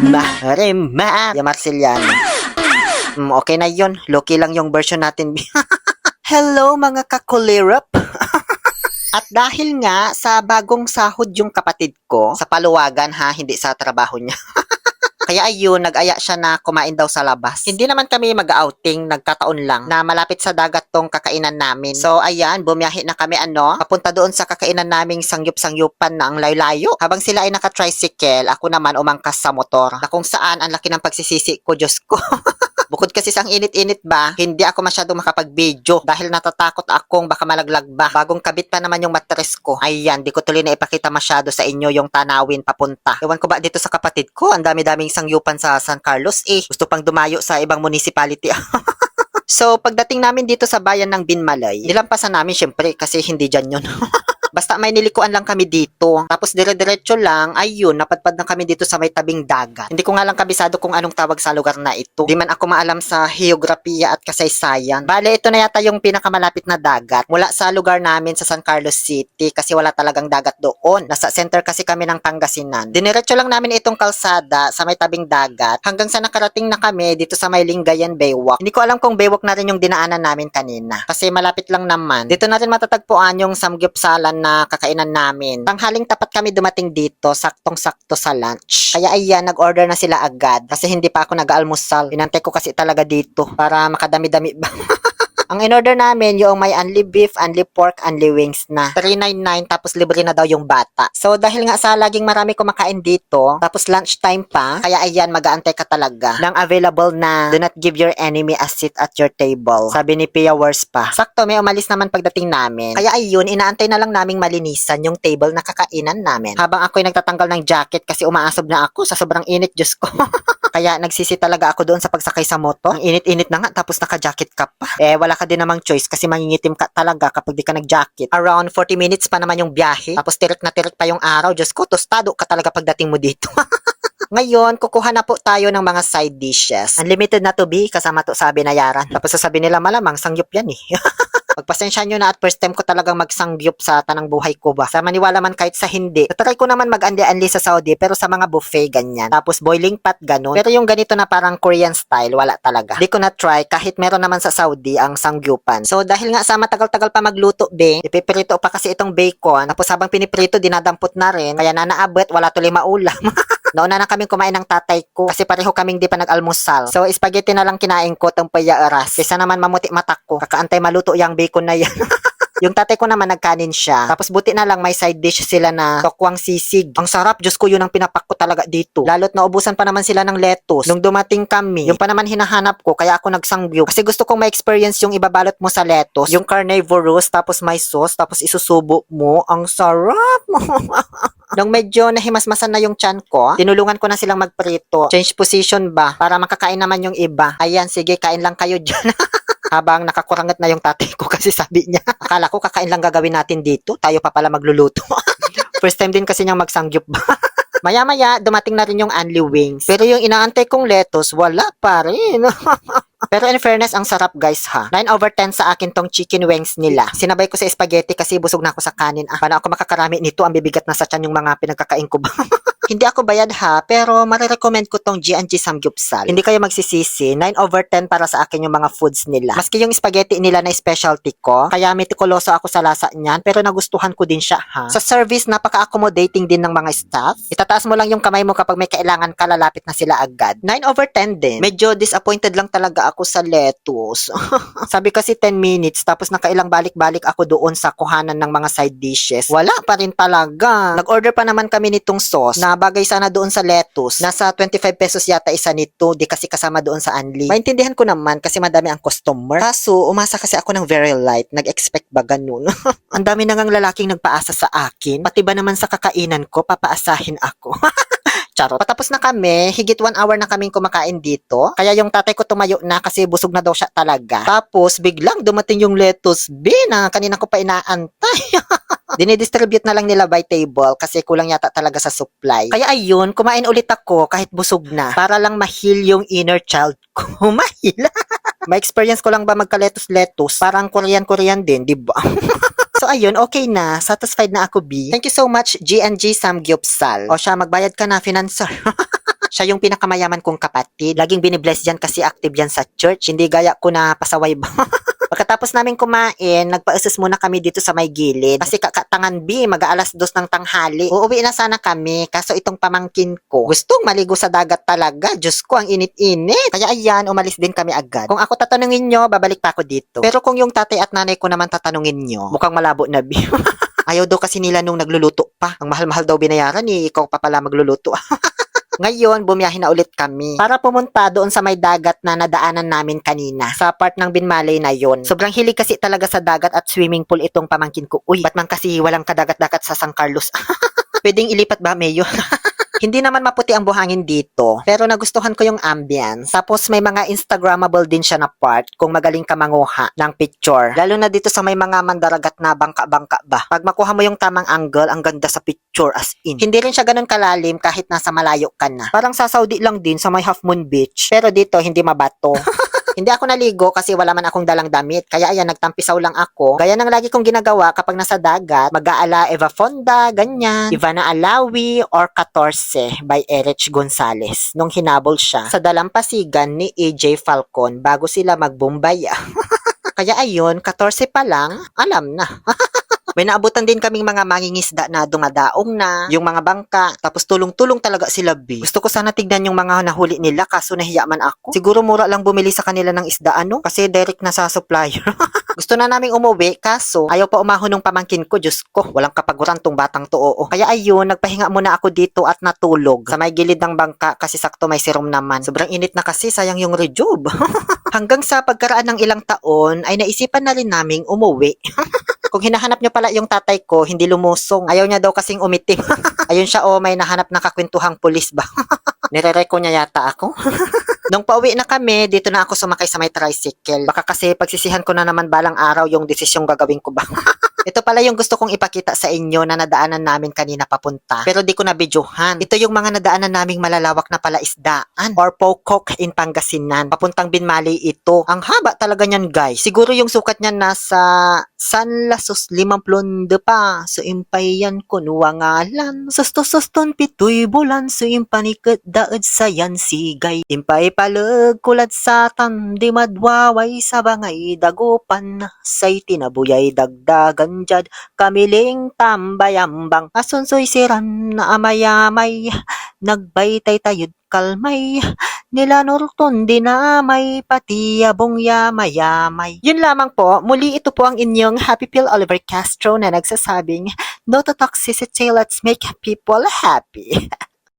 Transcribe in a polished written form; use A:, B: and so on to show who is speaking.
A: Marima. Yung Marceliano. Okay na yun. Loki lang yung version natin. Hello mga kakulirap. At dahil nga sa bagong sahod yung kapatid ko, sa paluwagan ha, hindi sa trabaho niya. Kaya ayun, nag-aya siya na kumain daw sa labas. Hindi naman kami mag-outing, nagkataon lang na malapit sa dagat tong kakainan namin. So ayan, bumiyahe na kami papunta doon sa kakainan naming sangyup-sangyupan na ang layo-layo. Habang sila ay naka-tricycle, ako naman umangkas sa motor. Na kung saan ang laki ng pagsisisi ko, Diyos ko. Bukod kasi sa init-init ba, hindi ako masyadong makapag-video dahil natatakot akong baka malaglag ba. Bagong kabit pa naman yung mattress ko. Ayan, di ko tuloy na ipakita masyado sa inyo yung tanawin papunta. Ewan ko ba dito sa kapatid ko, ang dami-daming sangyupan sa San Carlos gusto pang dumayo sa ibang municipality. So, pagdating namin dito sa bayan ng Binmalay, nilampasan namin syempre kasi hindi dyan yun. Basta may nilikuan lang kami dito. Tapos dire-diretso lang, ayun, napadpad na kami dito sa may tabing dagat. Hindi ko nga lang kabisado kung anong tawag sa lugar na ito. Di man ako maalam sa heograpiya at kasaysayan. Bale, ito na yata yung pinakamalapit na dagat mula sa lugar namin sa San Carlos City kasi wala talagang dagat doon. Nasa center kasi kami ng Pangasinan. Diniretso lang namin itong kalsada sa may tabing dagat hanggang sa nakarating na kami dito sa may Lingayen Baywalk. Hindi ko alam kung baywalk na rin yung dinaanan namin kanina kasi malapit lang naman. Dito na rin matatagpuan yung samgyupsalan na kakainan namin. Tanghaling tapat kami dumating dito, saktong-sakto sa lunch. Kaya ayan, nag-order na sila agad kasi hindi pa ako nag-almusal. Inantay ko kasi talaga dito para makadami-dami ba. Ang in-order namin yung may unli beef, unli pork, unli wings na. 399 tapos libre na daw yung bata. So dahil nga sa laging marami kumakain dito, tapos lunchtime pa, kaya ayan mag-aantay ka talaga ng available na do not give your enemy a seat at your table. Sabi ni Pia Wars pa. Sakto, may umalis naman pagdating namin. Kaya ayun, inaantay na lang naming malinisan yung table na kakainan namin. Habang ako'y nagtatanggal ng jacket kasi umaasob na ako sa sobrang init, Diyos ko. Kaya nagsisi talaga ako doon sa pagsakay sa moto. Ang init-init na nga tapos naka-jacket ka pa. Wala ka din namang choice kasi mangingitim ka talaga kapag di ka nag-jacket. Around 40 minutes pa naman yung biyahe. Tapos tirik na tirik pa yung araw. Diyos ko, tostado ka talaga pagdating mo dito. Ngayon, kukuha na po tayo ng mga side dishes. Unlimited na to be, kasama to sa binayaran. Tapos sasabi nila malamang, sangyup yan Pagpasensya nyo na at first time ko talagang magsangyup sa tanang buhay ko ba. Sa maniwala man kahit sa hindi. Natry ko naman mag-anli-anli sa Saudi pero sa mga buffet ganyan. Tapos boiling pot ganun. Pero yung ganito na parang Korean style, wala talaga. Di ko na try kahit meron naman sa Saudi ang sangyupan. So dahil nga sa matagal-tagal pa magluto ipiprito pa kasi itong bacon. Tapos habang piniprito dinadampot na rin. Kaya nanaabot wala tuloy maulam. Nauna na kaming kumain ng tatay ko kasi pareho kaming di pa nag-almusal. So spaghetti na lang kinain ko tong paya oras. Kaysa naman mamuti matak ko. Kakaantay maluto yung bacon na yan. Yung tatay ko naman nagkanin siya. Tapos buti na lang may side dish sila na tokwang sisig. Ang sarap, Diyos ko, yun ang pinapak ko talaga dito. Lalo't naubusan pa naman sila ng lettuce. Nung dumating kami, yung pa naman hinahanap ko, kaya ako nagsangyup. Kasi gusto kong ma-experience yung ibabalot mo sa lettuce. Yung carnivorous, tapos may sauce, tapos isusubo mo. Ang sarap! Nung medyo nahimasmasan na yung tiyan ko, tinulungan ko na silang magprito. Change position ba? Para makakain naman yung iba. Ayan, sige, kain lang kayo dyan. Habang nakakurangat na yung tatay ko kasi sabi niya, akala ko kakain lang gagawin natin dito, tayo pa pala magluluto. First time din kasi niyang magsangyup ba. Maya-maya, dumating na rin yung unli wings. Pero yung inaantay kong lettuce, wala pa rin. Pero in fairness, ang sarap guys ha. 9/10 sa akin tong chicken wings nila. Sinabay ko sa spaghetti kasi busog na ako sa kanin. Paano ako makakarami nito? Ang bibigat na sa tiyan yung mga pinagkakain ko ba? Hindi ako bayad ha, pero marirecommend ko tong G&G Samgyupsal. Hindi kayo magsisisi, 9/10 para sa akin yung mga foods nila. Maski yung spaghetti nila na specialty ko, kaya metikuloso ako sa lasa niyan, pero nagustuhan ko din siya ha. Sa service, napaka-accommodating din ng mga staff. Itataas mo lang yung kamay mo kapag may kailangan ka, lalapit na sila agad. 9/10 din. Medyo disappointed lang talaga ako sa lettuce. Sabi kasi 10 minutes, tapos nakailang balik-balik ako doon sa kuhanan ng mga side dishes. Wala pa rin talaga. Nag-order pa naman kami nitong sauce na bagay sana doon sa lettuce. Nasa 25 pesos yata isa nito, di kasi kasama doon sa unli. Maintindihan ko naman kasi madami ang customer. Kaso, umasa kasi ako ng very light. Nag-expect ba ganun? Ang dami na ngang lalaking nagpaasa sa akin. Pati ba naman sa kakainan ko, papaasahin ako. Charot. Patapos na kami, higit 1 hour na kaming kumakain dito. Kaya yung tatay ko tumayo na kasi busog na daw siya talaga. Tapos, biglang dumating yung lettuce na kanina ko pa inaantay. Dinidistribute na lang nila by table kasi kulang yata talaga sa supply. Kaya ayun, kumain ulit ako kahit busog na para lang ma-heal yung inner child ko. Ma-heal? Ma-experience ko lang ba magka-lettuce-lettuce? Parang Korean-Korean din, di ba? So ayun, okay na. Satisfied na ako, B. Thank you so much, G&G Samgyupsal. O siya, magbayad ka na, financer. Siya yung pinakamayaman kong kapatid. Laging binibless yan kasi active yan sa church. Hindi gaya ko na pasaway ba. Pagkatapos namin kumain, nagpa-assess muna kami dito sa may gilid. Kasi kakatangan B, mag-aalas 2 ng tanghali. Uuwi na sana kami, kaso itong pamangkin ko, gustong maligo sa dagat talaga. Diyos ko, ang init-init. Kaya ayan, umalis din kami agad. Kung ako tatanungin nyo, babalik pa ako dito. Pero kung yung tatay at nanay ko naman tatanungin nyo, mukhang malabo na B. Ayaw daw kasi nila nung nagluluto pa. Ang mahal-mahal daw binayaran eh, ikaw pa pala magluluto. Ngayon, bumiyahin na ulit kami para pumunta doon sa may dagat na nadaanan namin kanina. Sa part ng Binmalay na yon. Sobrang hilig kasi talaga sa dagat at swimming pool itong pamangkin ko. Uy, ba't man kasi walang kadagat-dagat sa San Carlos? Pwedeng ilipat ba, Mayo? Hindi naman maputi ang buhangin dito, pero nagustuhan ko yung ambience. Tapos may mga Instagrammable din siya na part kung magaling ka manguha ng picture. Lalo na dito sa may mga mandaragat na bangka-bangka ba. Pag makuha mo yung tamang angle, ang ganda sa picture as in. Hindi rin siya ganun kalalim kahit nasa malayo ka na. Parang sa Saudi lang din sa may Half Moon Beach, pero dito hindi mabato. Hindi ako naligo kasi wala man akong dalang damit. Kaya ayan, nagtampisaw lang ako. Gaya ng lagi kong ginagawa kapag nasa dagat, mag-aala Eva Fonda, ganyan. Ivana Alawi or 14 by Erich Gonzalez. Nung hinabol siya sa dalampasigan ni AJ Falcon bago sila magbumbaya. Kaya ayun, 14 pa lang, alam na. May naabutan din kaming mga mangingisda na dumadaong na, yung mga bangka, tapos tulong-tulong talaga sila B. Gusto ko sana tignan yung mga nahuli nila kaso nahiya man ako. Siguro mura lang bumili sa kanila ng isda kasi direct na sa supplier. Gusto na naming umuwi kaso ayaw pa umahon ng pamangkin ko, Diyos ko. Walang kapaguran tong batang to, oo. Kaya ayun, nagpahinga muna ako dito at natulog sa may gilid ng bangka kasi sakto may serum naman. Sobrang init na kasi, sayang yung rejob. Hanggang sa pagkaraan ng ilang taon ay naisipan na rin naming umuwi. Kung hinahanap nyo pala yung tatay ko, hindi lumusong. Ayaw niya daw kasing umitim. Ayun siya, may nahanap na kakwentuhang pulis ba? Nire-reco niya yata ako. Nung pauwi na kami, dito na ako sumakay sa may tricycle. Baka kasi pagsisihan ko na naman balang araw yung desisyong gagawin ko ba. Ito pala yung gusto kong ipakita sa inyo na nadaanan namin kanina papunta. Pero di ko nabidyohan. Ito yung mga nadaanan naming malalawak na palaisdaan or Pokok in Pangasinan. Papuntang Binmalay ito. Ang haba talaga niyan, guys. Siguro yung sukat niyan nasa San Lasos 50 pa. So impayan ko nuwangalan. Sustos-suston pitoy bulan. So impanikat daad sa yan sigay. Impay palag kulad sa di madwaway sa bangay dagupan. Say tinabuyay dagdagan jad kamiling tambayambang asunsoy siran na amayamay nagbaytay tayod kalmay nila nurton dinamay pati abong yamayamay. Yun lamang po, muli ito po ang inyong Happy Pill Oliver Castro na nagsasabing no to toxicity, let's make people happy.